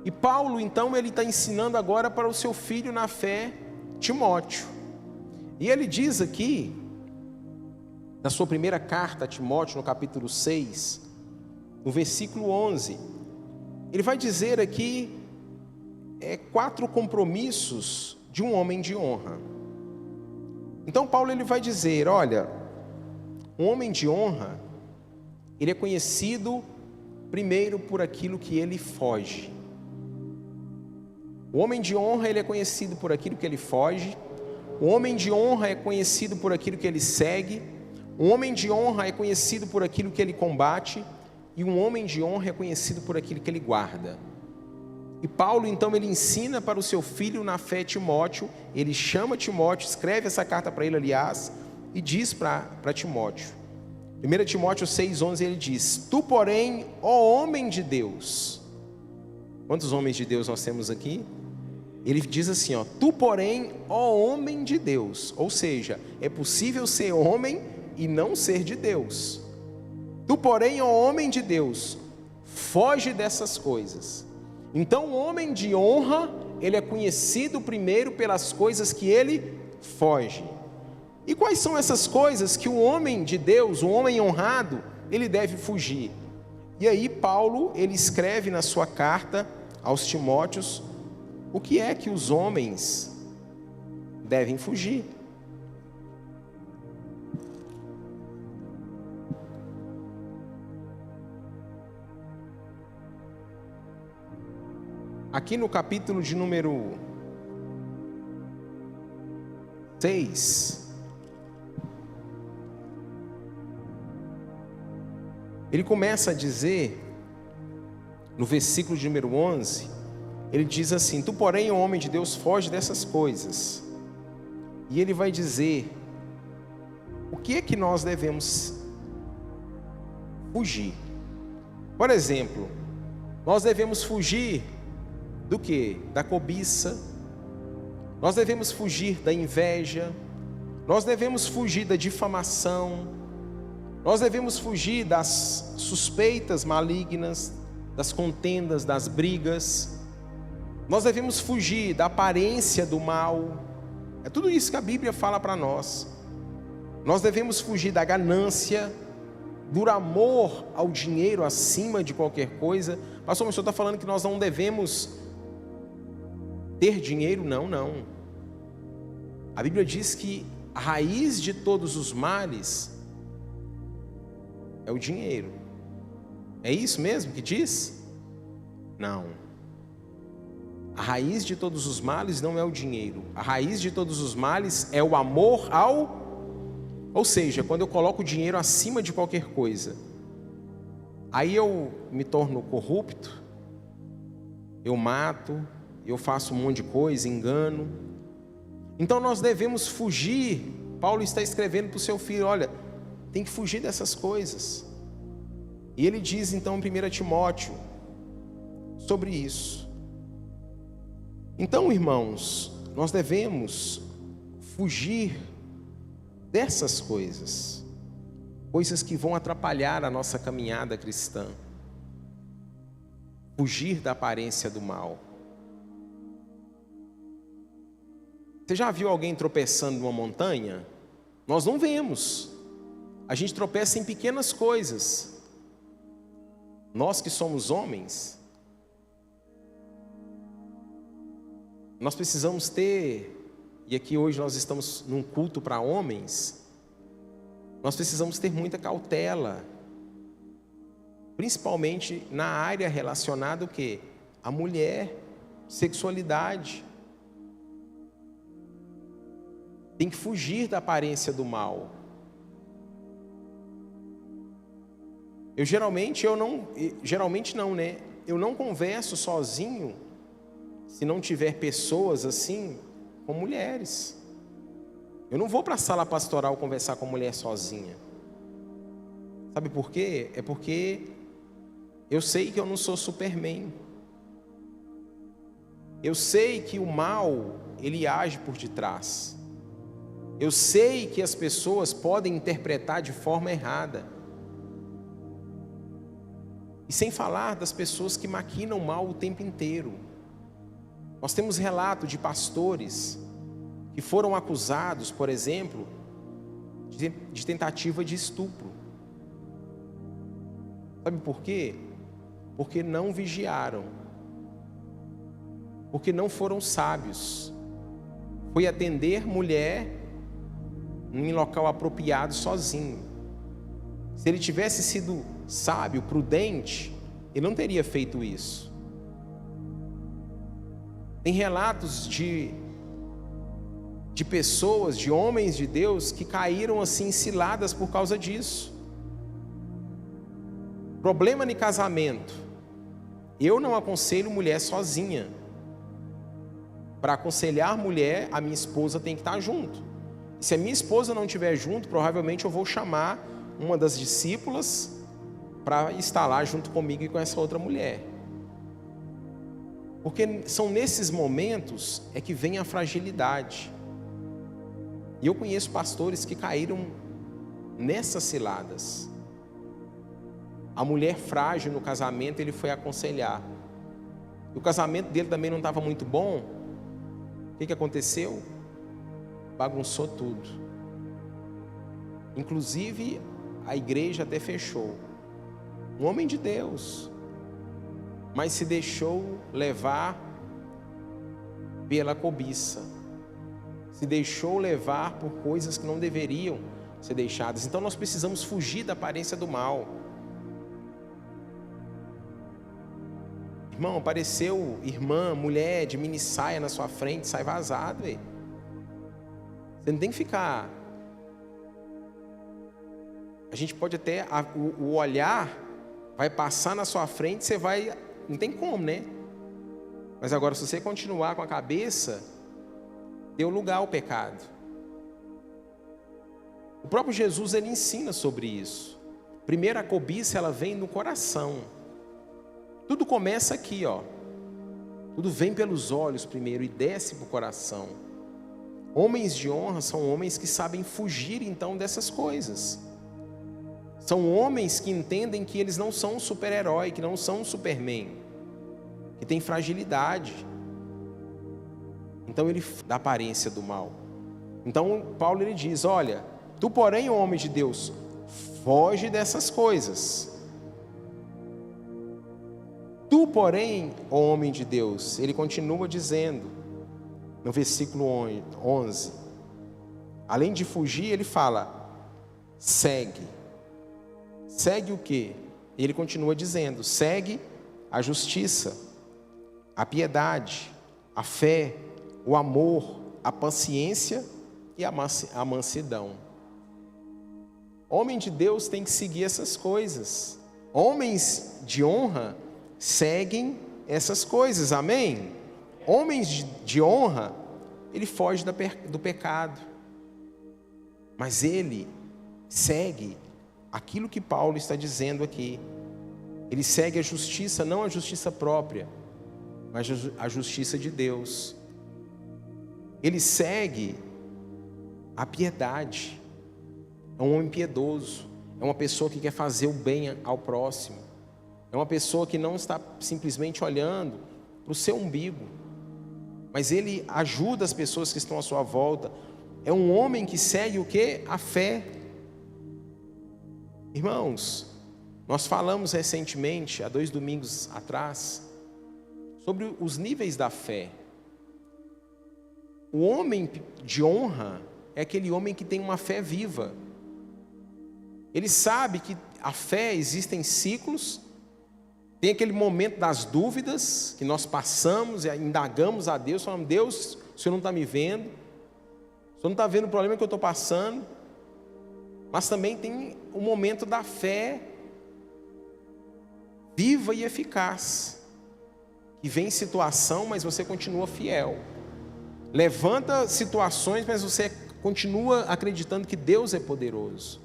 E Paulo então ele está ensinando agora para o seu filho na fé, Timóteo. E ele diz aqui, na sua primeira carta a Timóteo, no capítulo 6, no versículo 11, ele vai dizer aqui 4 compromissos de um homem de honra. Então Paulo ele vai dizer, olha, um homem de honra, ele é conhecido primeiro por aquilo que ele foge. O homem de honra ele é conhecido por aquilo que ele foge. O homem de honra é conhecido por aquilo que ele segue. Um homem de honra é conhecido por aquilo que ele combate, e um homem de honra é conhecido por aquilo que ele guarda. E Paulo então ele ensina para o seu filho na fé Timóteo, ele chama Timóteo, escreve essa carta para ele aliás, e diz para Timóteo, 1 Timóteo 6,11 ele diz, tu porém, ó homem de Deus, quantos homens de Deus nós temos aqui? Ele diz assim, ó, tu porém, ó homem de Deus, ou seja, é possível ser homem e não ser de Deus. Tu porém, ó homem de Deus, foge dessas coisas. Então o homem de honra, ele é conhecido primeiro pelas coisas que ele foge. E quais são essas coisas que o homem de Deus, o homem honrado, ele deve fugir? E aí Paulo, ele escreve na sua carta aos Timóteos, o que é que os homens devem fugir. Aqui no capítulo de número 6, ele começa a dizer, no versículo de número 11, ele diz assim, tu porém, o homem de Deus, foge dessas coisas. E ele vai dizer, o que é que nós devemos fugir? Por exemplo, nós devemos fugir do que? Da cobiça, nós devemos fugir da inveja, nós devemos fugir da difamação, nós devemos fugir das suspeitas malignas, das contendas, das brigas, nós devemos fugir da aparência do mal. É tudo isso que a Bíblia fala para nós. Nós devemos fugir da ganância, do amor ao dinheiro acima de qualquer coisa. Pastor, mas o senhor está falando que nós não devemos ter dinheiro? Não, não. A Bíblia diz que a raiz de todos os males é o dinheiro. É isso mesmo que diz? Não. A raiz de todos os males não é o dinheiro. A raiz de todos os males é o amor ao... Ou seja, quando eu coloco o dinheiro acima de qualquer coisa, aí eu me torno corrupto, eu mato, eu faço um monte de coisa, engano. Então nós devemos fugir. Paulo está escrevendo para o seu filho, olha, tem que fugir dessas coisas. E ele diz então em 1 Timóteo sobre isso. Então, irmãos, nós devemos fugir dessas coisas, coisas que vão atrapalhar a nossa caminhada cristã. Fugir da aparência do mal. Você já viu alguém tropeçando numa montanha? Nós não vemos. A gente tropeça em pequenas coisas. Nós que somos homens, nós precisamos ter, e aqui hoje nós estamos num culto para homens, nós precisamos ter muita cautela, principalmente na área relacionada ao quê? A mulher, sexualidade. Tem que fugir da aparência do mal. Geralmente não, né? Eu não converso sozinho se não tiver pessoas assim, com mulheres. Eu não vou para a sala pastoral conversar com mulher sozinha. Sabe por quê? É porque eu sei que eu não sou Superman. Eu sei que o mal, ele age por detrás. Eu sei que as pessoas podem interpretar de forma errada. E sem falar das pessoas que maquinam mal o tempo inteiro. Nós temos relato de pastores que foram acusados, por exemplo, de tentativa de estupro. Sabe por quê? Porque não vigiaram. Porque não foram sábios. Foi atender mulher em local apropriado sozinho. Se ele tivesse sido sábio, prudente, ele não teria feito isso. Tem relatos de pessoas, de homens de Deus que caíram assim ciladas por causa disso. Problema de casamento. Eu não aconselho mulher sozinha. Para aconselhar mulher, a minha esposa tem que estar junto. E se a minha esposa não estiver junto, provavelmente eu vou chamar uma das discípulas para estar lá junto comigo e com essa outra mulher. Porque são nesses momentos é que vem a fragilidade. E eu conheço pastores que caíram nessas ciladas. A mulher frágil no casamento, ele foi aconselhar. E o casamento dele também não estava muito bom. O que aconteceu? Bagunçou tudo. Inclusive, a igreja até fechou. Um homem de Deus, mas se deixou levar pela cobiça, se deixou levar por coisas que não deveriam ser deixadas. Então nós precisamos fugir da aparência do mal. Irmão, apareceu irmã, mulher de mini saia na sua frente, sai vazado, véio. Você não tem que ficar. A gente pode até, o olhar vai passar na sua frente, você vai, não tem como, né? Mas agora, se você continuar com a cabeça, deu lugar ao pecado. O próprio Jesus, ele ensina sobre isso. Primeiro, a cobiça, ela vem no coração. Tudo começa aqui, ó. Tudo vem pelos olhos primeiro e desce para o coração. Homens de honra são homens que sabem fugir, então, dessas coisas. São homens que entendem que eles não são um super-herói, que não são um Superman, que tem fragilidade. Então ele dá aparência do mal. Então Paulo ele diz, olha, Tu, porém, ó homem de Deus, foge dessas coisas. Tu, porém, ó homem de Deus, ele continua dizendo, no versículo 11, além de fugir, ele fala, segue. Segue o quê? Ele continua dizendo, segue a justiça, a piedade, a fé, o amor, a paciência e a mansidão. Homem de Deus tem que seguir essas coisas. Homens de honra seguem essas coisas, amém? Homens de honra, ele foge do pecado, mas ele segue aquilo que Paulo está dizendo aqui. Ele segue a justiça, não a justiça própria, mas a justiça de Deus. Ele segue a piedade. É um homem piedoso, é uma pessoa que quer fazer o bem ao próximo, é uma pessoa que não está simplesmente olhando para o seu umbigo, mas ele ajuda as pessoas que estão à sua volta. É um homem que segue o quê? A fé. Irmãos, nós falamos recentemente, há 2 domingos atrás, sobre os níveis da fé. O homem de honra é aquele homem que tem uma fé viva. Ele sabe que a fé existem ciclos, tem aquele momento das dúvidas, que nós passamos e indagamos a Deus, falamos, Deus, o Senhor não está me vendo, o Senhor não está vendo o problema que eu estou passando, mas também tem o momento da fé viva e eficaz, que vem situação, mas você continua fiel, levanta situações, mas você continua acreditando que Deus é poderoso.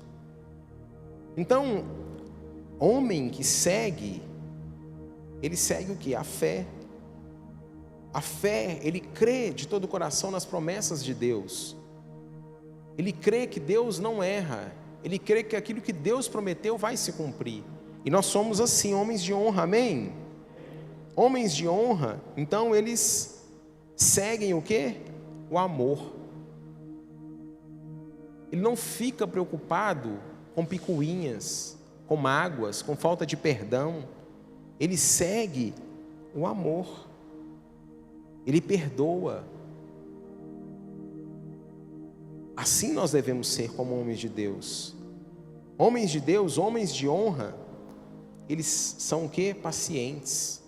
Então, homem que segue, ele segue o que? A fé. A fé, ele crê de todo o coração nas promessas de Deus. Ele crê que Deus não erra. Ele crê que aquilo que Deus prometeu vai se cumprir. E nós somos assim, homens de honra, amém? Homens de honra, então eles seguem o quê? O amor. Ele não fica preocupado com picuinhas, com mágoas, com falta de perdão. Ele segue o amor. Ele perdoa. Assim nós devemos ser como homens de Deus. Homens de Deus, homens de honra, eles são o quê? Pacientes.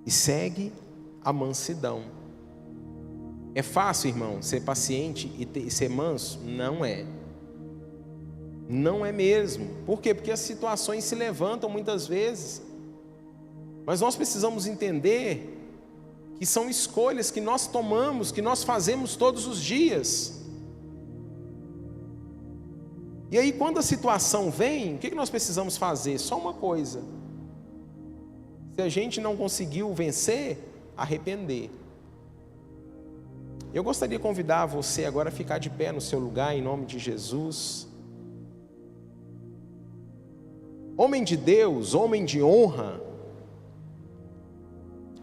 E segue a mansidão. É fácil, irmão, ser paciente e ser manso? Não é. Não é mesmo. Por quê? Porque as situações se levantam muitas vezes. Mas nós precisamos entender que são escolhas que nós tomamos, que nós fazemos todos os dias. E aí quando a situação vem, o que nós precisamos fazer? Só uma coisa. Se a gente não conseguiu vencer, arrepender. Eu gostaria de convidar você agora a ficar de pé no seu lugar, em nome de Jesus. Homem de Deus, homem de honra,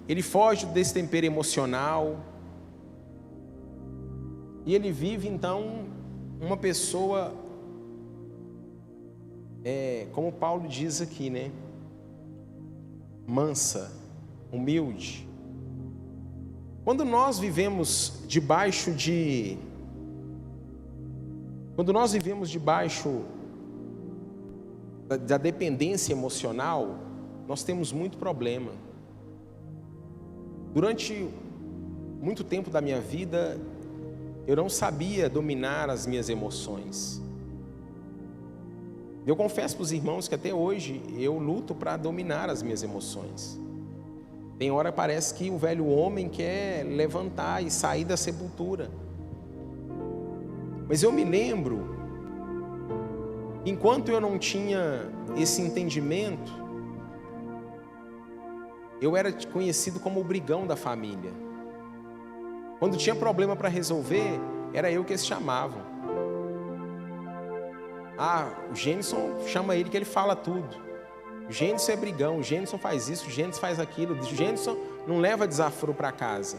ele foge do destempero emocional e ele vive então uma pessoa, como Paulo diz aqui, né? Mansa, humilde. Quando nós vivemos debaixo da dependência emocional, nós temos muito problema. Durante muito tempo da minha vida, eu não sabia dominar as minhas emoções. Eu confesso para os irmãos que até hoje eu luto para dominar as minhas emoções. Tem hora que parece que o velho homem quer levantar e sair da sepultura. Mas eu me lembro, enquanto eu não tinha esse entendimento, eu era conhecido como o brigão da família. Quando tinha problema para resolver, era eu que eles chamavam. O Gênison, chama ele que ele fala tudo. O Gênison é brigão, o Gênison faz isso, o Gênison faz aquilo, o Gênison não leva desaforo para casa.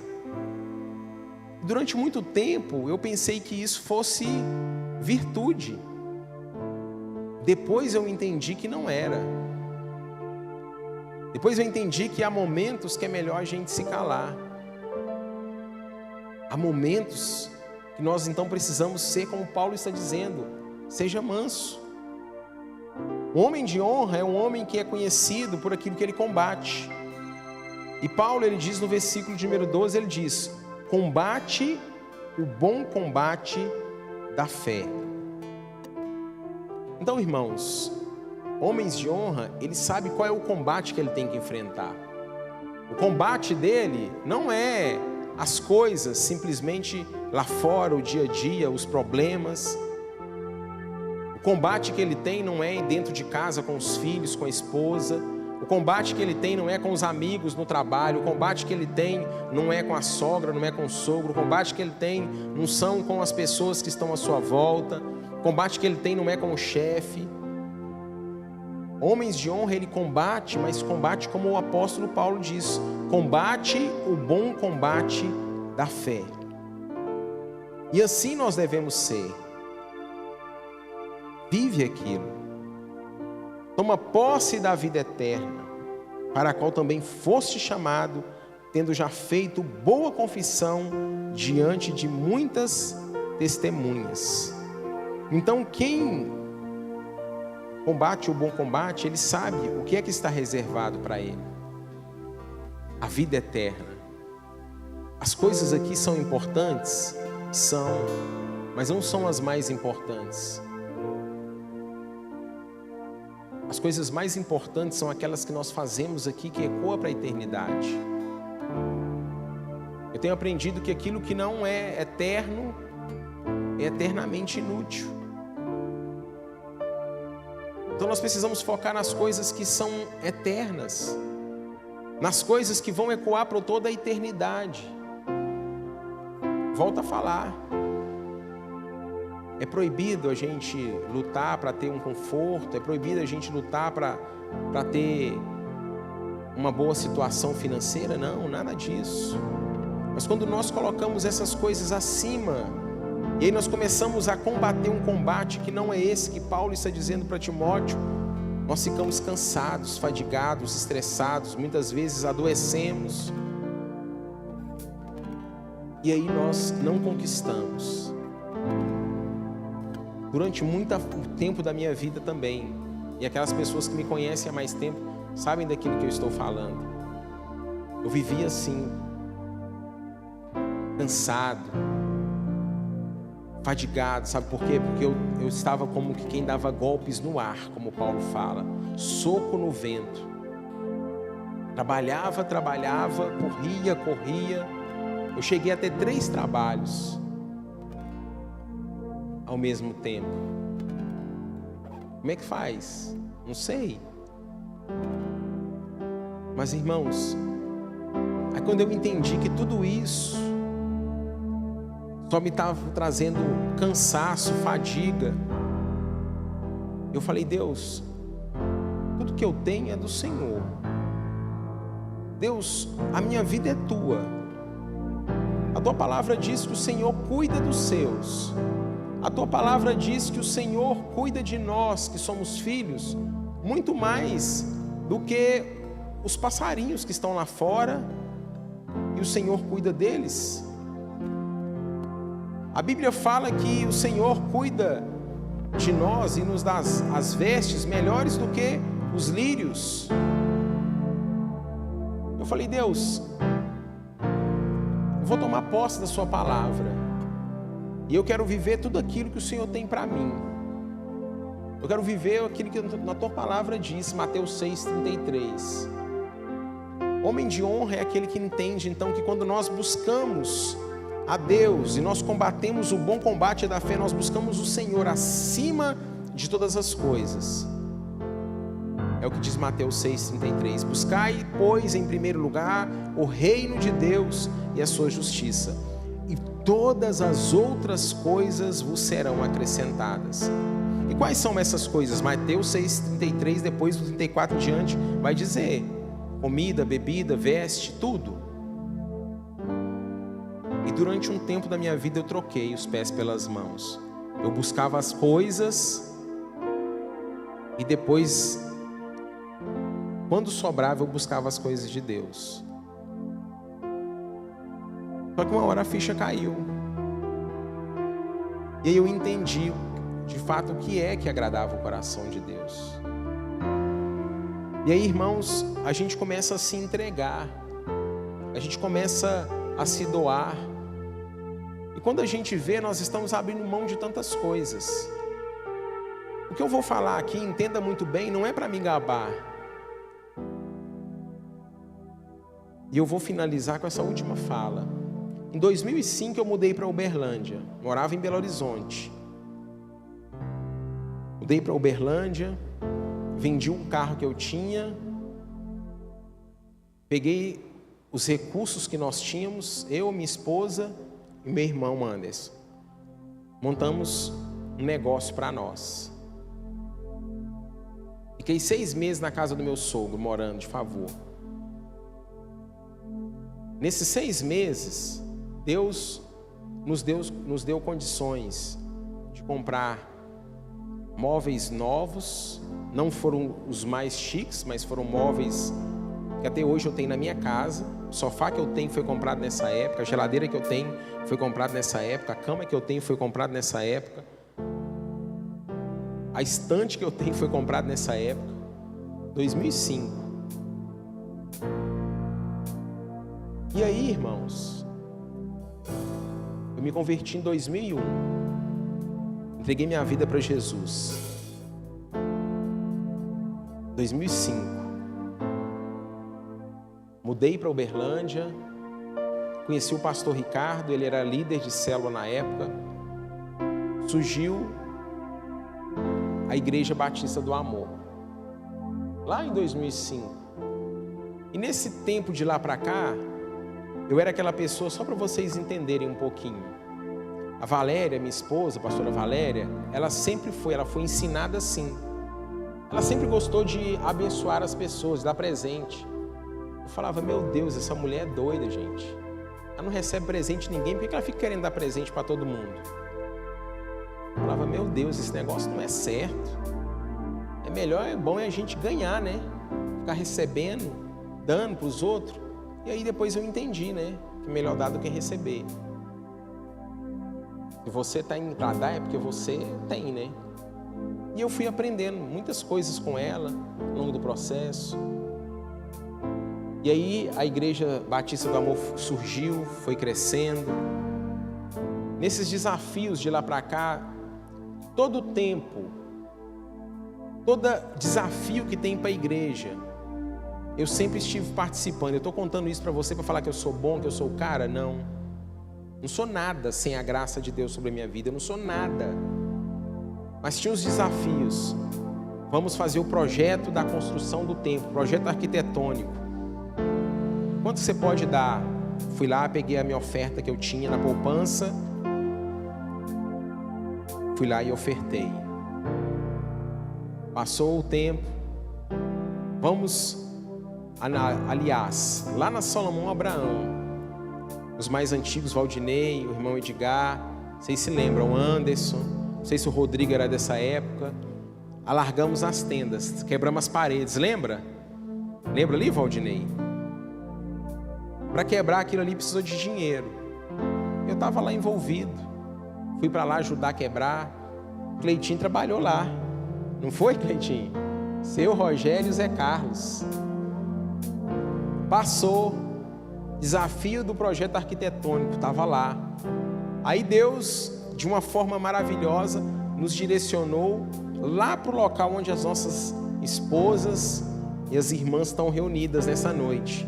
Durante muito tempo eu pensei que isso fosse virtude. Depois eu entendi que não era. Depois eu entendi que há momentos que é melhor a gente se calar. Há momentos que nós então precisamos ser como Paulo está dizendo: seja manso. O homem de honra é um homem que é conhecido por aquilo que ele combate. E Paulo, ele diz no versículo de número 12, ele diz: combate o bom combate da fé. Então, irmãos, homens de honra, ele sabe qual é o combate que ele tem que enfrentar. O combate dele não é as coisas simplesmente lá fora, o dia a dia, os problemas. O combate que ele tem não é dentro de casa com os filhos, com a esposa. O combate que ele tem não é com os amigos no trabalho. O combate que ele tem não é com a sogra, não é com o sogro. O combate que ele tem não são com as pessoas que estão à sua volta. O combate que ele tem não é com o chefe. Homens de honra, ele combate, mas combate como o apóstolo Paulo diz: combate o bom combate da fé. E assim nós devemos ser. Vive aquilo. Toma posse da vida eterna, para a qual também foste chamado, tendo já feito boa confissão diante de muitas testemunhas. Então, quem combate o bom combate, ele sabe o que é que está reservado para ele: a vida eterna. As coisas aqui são importantes? São, mas não são as mais importantes. As coisas mais importantes são aquelas que nós fazemos aqui, que ecoam para a eternidade. Eu tenho aprendido que aquilo que não é eterno é eternamente inútil. Então nós precisamos focar nas coisas que são eternas, nas coisas que vão ecoar para toda a eternidade. Volto a falar. É proibido a gente lutar para ter um conforto, é proibido a gente lutar para ter uma boa situação financeira, não, nada disso. Mas quando nós colocamos essas coisas acima, e aí nós começamos a combater um combate que não é esse que Paulo está dizendo para Timóteo, nós ficamos cansados, fadigados, estressados, muitas vezes adoecemos, e aí nós não conquistamos. Durante muito tempo da minha vida também, e aquelas pessoas que me conhecem há mais tempo sabem daquilo que eu estou falando. Eu vivia assim, cansado, fadigado. Sabe por quê? Porque eu estava como que quem dava golpes no ar, como Paulo fala, soco no vento. Trabalhava, corria. Eu cheguei a ter 3 trabalhos ao mesmo tempo. Como é que faz? Não sei. Mas, irmãos, aí quando eu entendi que tudo isso só me estava trazendo cansaço, fadiga, eu falei: Deus, tudo que eu tenho é do Senhor. Deus, a minha vida é tua. A tua palavra diz que o Senhor cuida dos seus. A tua palavra diz que o Senhor cuida de nós, que somos filhos, muito mais do que os passarinhos que estão lá fora, e o Senhor cuida deles. A Bíblia fala que o Senhor cuida de nós e nos dá as vestes melhores do que os lírios. Eu falei: Deus, eu vou tomar posse da sua palavra. E eu quero viver tudo aquilo que o Senhor tem para mim. Eu quero viver aquilo que na tua palavra diz, Mateus 6,33. Homem de honra é aquele que entende, então, que quando nós buscamos a Deus e nós combatemos o bom combate da fé, nós buscamos o Senhor acima de todas as coisas. É o que diz Mateus 6,33. Buscai, pois, em primeiro lugar o reino de Deus e a sua justiça, e todas as outras coisas vos serão acrescentadas. E quais são essas coisas? Mateus 6,33, depois do 34 em diante, vai dizer: comida, bebida, veste, tudo. E durante um tempo da minha vida eu troquei os pés pelas mãos. Eu buscava as coisas e depois, quando sobrava, eu buscava as coisas de Deus. Só que uma hora a ficha caiu. E aí eu entendi, de fato, o que é que agradava o coração de Deus. E aí, irmãos, a gente começa a se entregar. A gente começa a se doar. E quando a gente vê, nós estamos abrindo mão de tantas coisas. O que eu vou falar aqui, entenda muito bem, não é para me gabar. E eu vou finalizar com essa última fala. Em 2005 eu mudei para Uberlândia, morava em Belo Horizonte. Mudei para Uberlândia, vendi um carro que eu tinha, peguei os recursos que nós tínhamos, eu, minha esposa e meu irmão Anderson. Montamos um negócio para nós. Fiquei 6 meses na casa do meu sogro, morando de favor. Nesses 6 meses, Deus nos deu condições de comprar móveis novos. Não foram os mais chiques, mas foram móveis que até hoje eu tenho na minha casa. O sofá que eu tenho foi comprado nessa época, a geladeira que eu tenho foi comprada nessa época, a cama que eu tenho foi comprada nessa época, a estante que eu tenho foi comprada nessa época, 2005. E aí, irmãos, eu me converti em 2001, entreguei minha vida para Jesus. 2005, mudei para Uberlândia, conheci o pastor Ricardo, ele era líder de célula na época. Surgiu a Igreja Batista do Amor, lá em 2005. E nesse tempo de lá para cá, eu era aquela pessoa, só para vocês entenderem um pouquinho. A Valéria, minha esposa, a pastora Valéria, ela foi ensinada assim. Ela sempre gostou de abençoar as pessoas, dar presente. Eu falava, meu Deus, essa mulher é doida, gente. Ela não recebe presente de ninguém, por que ela fica querendo dar presente para todo mundo? Eu falava, meu Deus, esse negócio não é certo. É bom a gente ganhar, né? Ficar recebendo, dando para os outros. E aí depois eu entendi, né? Que é melhor dar do que receber. Se você está indo para dar, é porque você tem, né? E eu fui aprendendo muitas coisas com ela ao longo do processo. E aí a Igreja Batista do Amor surgiu, foi crescendo. Nesses desafios de lá para cá, todo tempo, todo desafio que tem para a igreja, eu sempre estive participando. Eu estou contando isso para você para falar que eu sou bom, que eu sou o cara? Não. Não sou nada sem a graça de Deus sobre a minha vida. Eu não sou nada. Mas tinha os desafios. Vamos fazer o projeto da construção do templo, projeto arquitetônico. Quanto você pode dar? Fui lá, peguei a minha oferta que eu tinha na poupança. Fui lá e ofertei. Passou o tempo. Aliás, lá na Salomão Abraão, os mais antigos, Valdinei, o irmão Edgar, vocês se lembram, Anderson, não sei se o Rodrigo era dessa época. Alargamos as tendas, quebramos as paredes, lembra? Lembra ali, Valdinei? Para quebrar aquilo ali precisou de dinheiro. Eu estava lá envolvido. Fui para lá ajudar a quebrar. Cleitinho trabalhou lá. Não foi, Cleitinho? Seu Rogério e Zé Carlos. Passou. Desafio do projeto arquitetônico, estava lá. Aí Deus, de uma forma maravilhosa, nos direcionou lá para o local onde as nossas esposas e as irmãs estão reunidas nessa noite.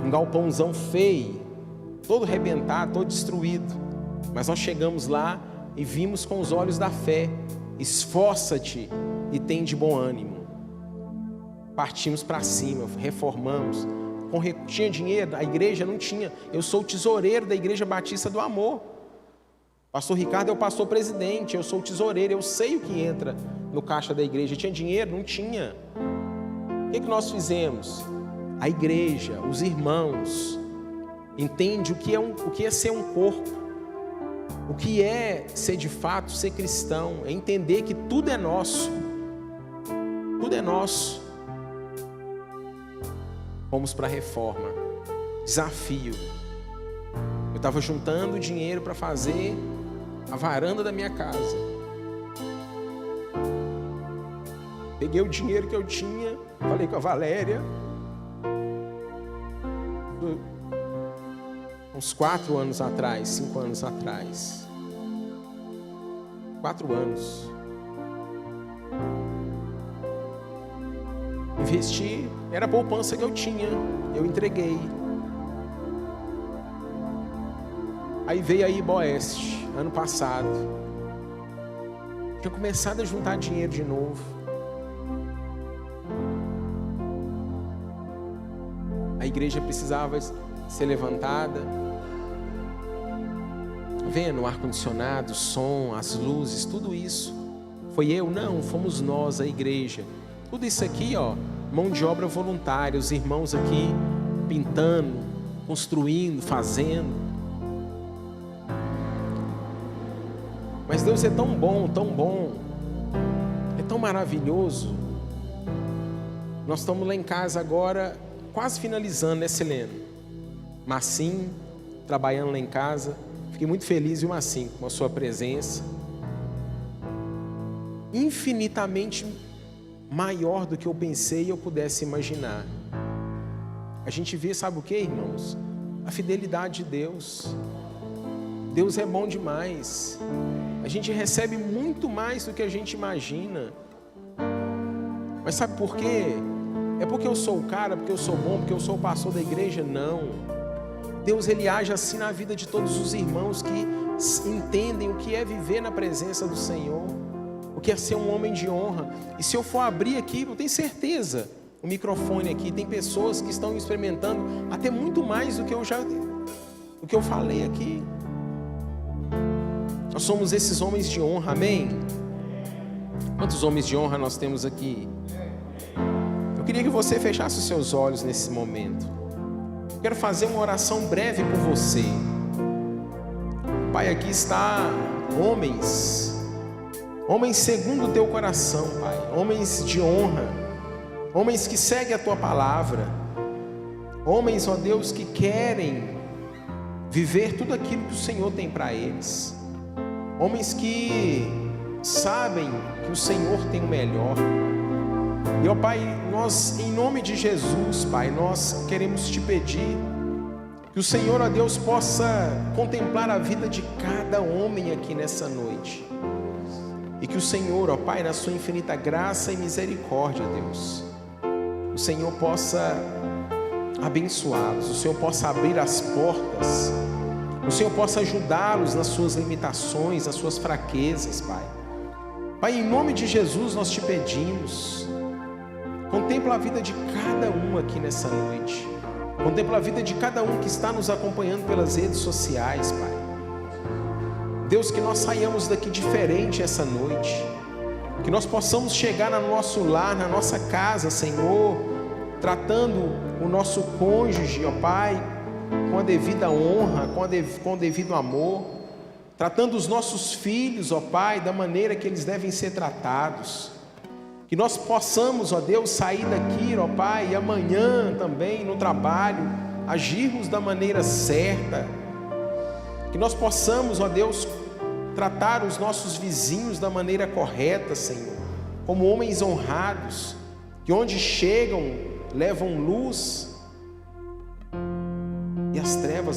Um galpãozão feio, todo arrebentado, todo destruído. Mas nós chegamos lá e vimos com os olhos da fé. Esforça-te e tem de bom ânimo. Partimos para cima, reformamos. Tinha dinheiro? A igreja não tinha. Eu sou o tesoureiro da Igreja Batista do Amor. Pastor Ricardo é o pastor presidente. Eu sou o tesoureiro. Eu sei o que entra no caixa da igreja. Tinha dinheiro? Não tinha. O que nós fizemos? A igreja, os irmãos, entende o que é ser um corpo, o que é ser de fato, ser cristão, é entender que tudo é nosso, tudo é nosso. Fomos para a reforma, desafio. Eu estava juntando dinheiro para fazer a varanda da minha casa. Peguei o dinheiro que eu tinha, falei com a Valéria. Uns 4 anos atrás, 5 anos atrás. 4 anos. Investi, era a poupança que eu tinha, eu entreguei. Aí veio a Iboeste, ano passado. Tinha começado a juntar dinheiro de novo. A igreja precisava ser levantada. Vendo o ar-condicionado, o som, as luzes, tudo isso. Foi eu? Não, fomos nós, a igreja. Tudo isso aqui, ó, mão de obra voluntária, os irmãos aqui pintando, construindo, fazendo. Mas Deus é tão bom, é tão maravilhoso. Nós estamos lá em casa agora, quase finalizando, né, Selena? Marcinho, trabalhando lá em casa. Fiquei muito feliz, viu, Marcinho, com a sua presença. Infinitamente maior do que eu pensei e eu pudesse imaginar. A gente vê, sabe o que, irmãos? A fidelidade de Deus. Deus é bom demais. A gente recebe muito mais do que a gente imagina. Mas sabe por quê? É porque eu sou o cara, porque eu sou bom, porque eu sou o pastor da igreja? Não. Deus, Ele age assim na vida de todos os irmãos que entendem o que é viver na presença do Senhor, o que é ser um homem de honra. E se eu for abrir aqui, eu tenho certeza, o microfone aqui, tem pessoas que estão experimentando até muito mais do que eu falei aqui. Nós somos esses homens de honra, amém? Quantos homens de honra nós temos aqui? Eu queria que você fechasse os seus olhos nesse momento. Eu quero fazer uma oração breve por você. Pai, aqui está homens segundo o teu coração, Pai, homens de honra, homens que seguem a tua palavra, homens, ó Deus, que querem viver tudo aquilo que o Senhor tem para eles, homens que sabem que o Senhor tem o melhor. E ó Pai, nós, em nome de Jesus, Pai, nós queremos te pedir que o Senhor, ó Deus, possa contemplar a vida de cada homem aqui nessa noite. E que o Senhor, ó Pai, na sua infinita graça e misericórdia, Deus, o Senhor possa abençoá-los, o Senhor possa abrir as portas, o Senhor possa ajudá-los nas suas limitações, nas suas fraquezas, Pai. Pai, em nome de Jesus nós te pedimos, contempla a vida de cada um aqui nessa noite, contempla a vida de cada um que está nos acompanhando pelas redes sociais, Pai. Deus, que nós saiamos daqui diferente essa noite, que nós possamos chegar no nosso lar, na nossa casa, Senhor, tratando o nosso cônjuge, ó Pai, com a devida honra, com o devido amor, tratando os nossos filhos, ó Pai, da maneira que eles devem ser tratados, que nós possamos, ó Deus, sair daqui, ó Pai, e amanhã também no trabalho, agirmos da maneira certa, que nós possamos, ó Deus, tratar os nossos vizinhos da maneira correta, Senhor, como homens honrados, que onde chegam, levam luz, e as trevas não